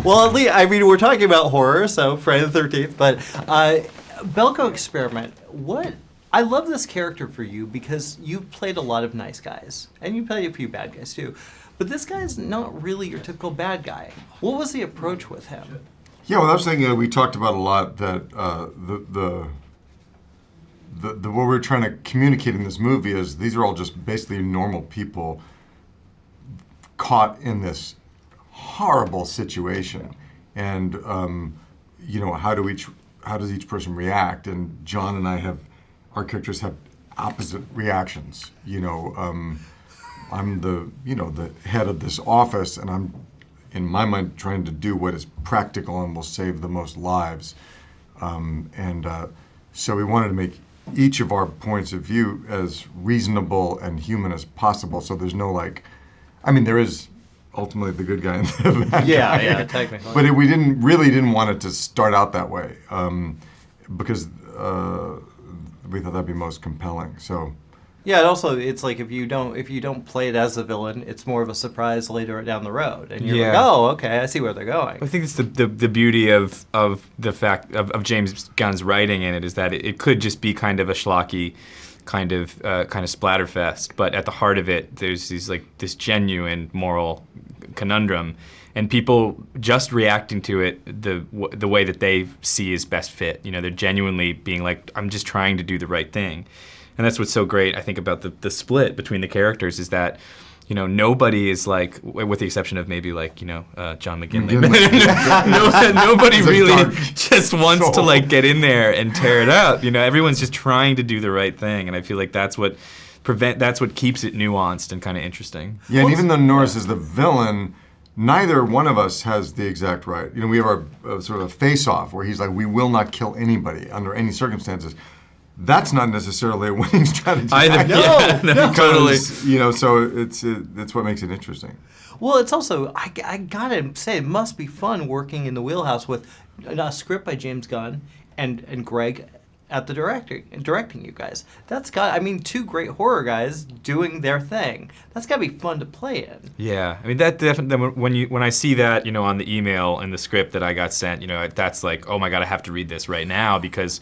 Well, at least, I mean, we're talking about horror, so Friday the 13th, but Belko Experiment, I love this character for you because you've played a lot of nice guys, and you played a few bad guys too, but this guy's not really your typical bad guy. What was the approach with him? Yeah, well, I was thinking we talked about a lot that what we're trying to communicate in this movie is these are all just basically normal people caught in this horrible situation, and how does each person react? And John and I our characters have opposite reactions. I'm the head of this office, and I'm in my mind trying to do what is practical and will save the most lives, so we wanted to make each of our points of view as reasonable and human as possible. So there's no there is ultimately the good guy and the bad guy. Yeah, technically. But we didn't want it to start out that way because we thought that'd be most compelling. So. Yeah, and also it's like if you don't play it as a villain, it's more of a surprise later down the road, and you're like, oh, okay, I see where they're going. I think it's the beauty of the fact of James Gunn's writing in it is that it could just be kind of a schlocky kind of splatterfest, but at the heart of it, there's this genuine moral conundrum, and people just reacting to it the way that they see is best fit. They're genuinely being like, I'm just trying to do the right thing. And that's what's so great, I think, about the split between the characters is that, nobody is like, with the exception of maybe John McGinley. Nobody really just wants to get in there and tear it up. Everyone's just trying to do the right thing, and I feel like that's what keeps it nuanced and kind of interesting. Yeah, and even though Norris is the villain, neither one of us has the exact right. We have our sort of face-off where he's like, we will not kill anybody under any circumstances. That's not necessarily a winning strategy. No, totally. So it's what makes it interesting. Well, it's also, I gotta say, it must be fun working in the wheelhouse with a script by James Gunn and Greg at the directing you guys. Two great horror guys doing their thing. That's gotta be fun to play in. Yeah, that definitely, when I see that, on the email and the script that I got sent, that's like, oh my God, I have to read this right now because,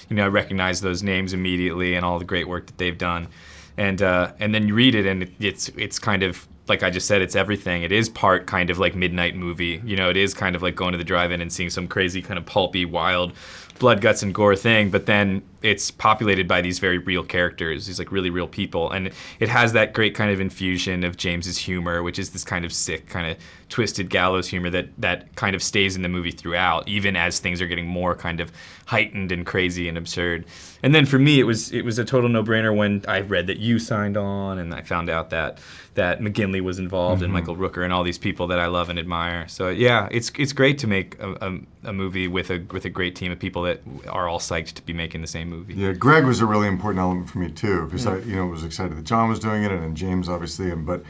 I recognize those names immediately and all the great work that they've done, and then you read it and it's kind of like I just said, it's everything. It is part kind of like midnight movie. It is kind of like going to the drive-in and seeing some crazy kind of pulpy, wild, blood, guts, and gore thing. But then it's populated by these very real characters, these really real people, and it has that great kind of infusion of James's humor, which is this kind of sick, kind of twisted gallows humor that kind of stays in the movie throughout, even as things are getting more kind of heightened and crazy and absurd. And then for me, it was a total no-brainer when I read that you signed on, and I found out that McGinley was involved, and Michael Rooker, and all these people that I love and admire. So yeah, it's great to make a movie with a great team of people that are all psyched to be making the same movie. Yeah, Greg was a really important element for me too, because I was excited that John was doing it, and James obviously. But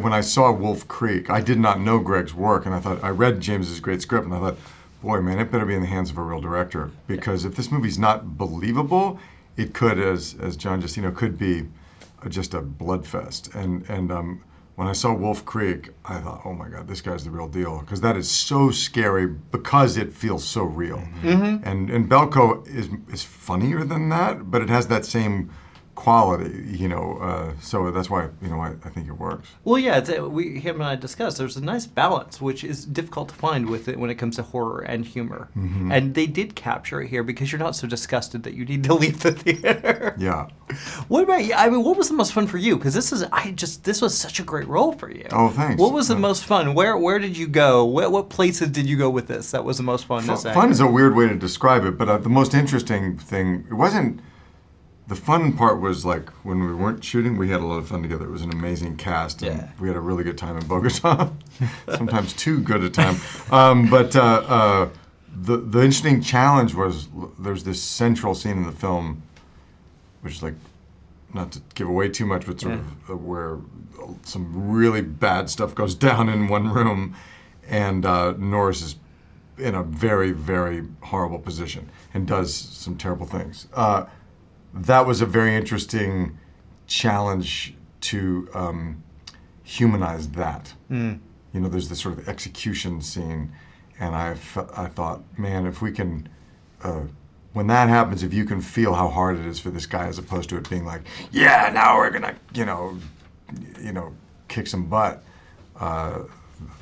when I saw Wolf Creek, I did not know Greg's work, and I read James's great script, and I thought, boy, man, it better be in the hands of a real director, because if this movie's not believable, it could, as John just could be just a bloodfest. And when I saw Wolf Creek, I thought, oh my God, this guy's the real deal, because that is so scary because it feels so real. Mm-hmm. And Belko is funnier than that, but it has that same quality, so that's why, I think it works. Well, yeah, him and I discussed, there's a nice balance, which is difficult to find with it when it comes to horror and humor. Mm-hmm. And they did capture it here because you're not so disgusted that you need to leave the theater. Yeah. What about you? What was the most fun for you? Because this was such a great role for you. Oh, thanks. What was the most fun? Where did you go? What places did you go with this that was the most fun to say? Fun is a weird way to describe it, but the most interesting thing, it wasn't. The fun part was like when we weren't shooting, we had a lot of fun together. It was an amazing cast, and we had a really good time in Bogotá. Sometimes too good a time. But the interesting challenge was there's this central scene in the film, which is like, not to give away too much, but sort of where some really bad stuff goes down in one room, and Norris is in a very, very horrible position and does some terrible things. That was a very interesting challenge to humanized that. You know, there's this sort of execution scene, and I thought, man, if we can, when that happens, if you can feel how hard it is for this guy, as opposed to it being like, yeah, now we're gonna, you know, kick some butt.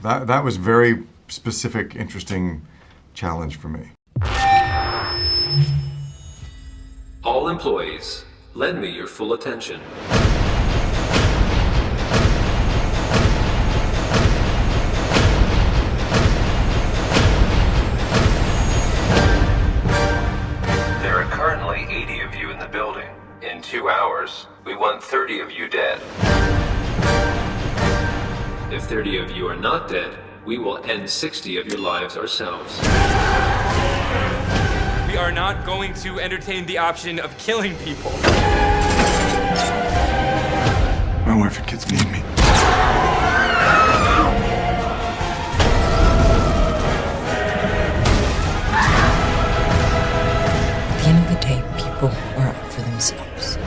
That was very specific, interesting challenge for me. All employees, lend me your full attention. There are currently 80 of you in the building. In 2 hours, we want 30 of you dead. If 30 of you are not dead, we will end 60 of your lives ourselves. We are not going to entertain the option of killing people. My wife and kids need me. At the end of the day, people are out for themselves.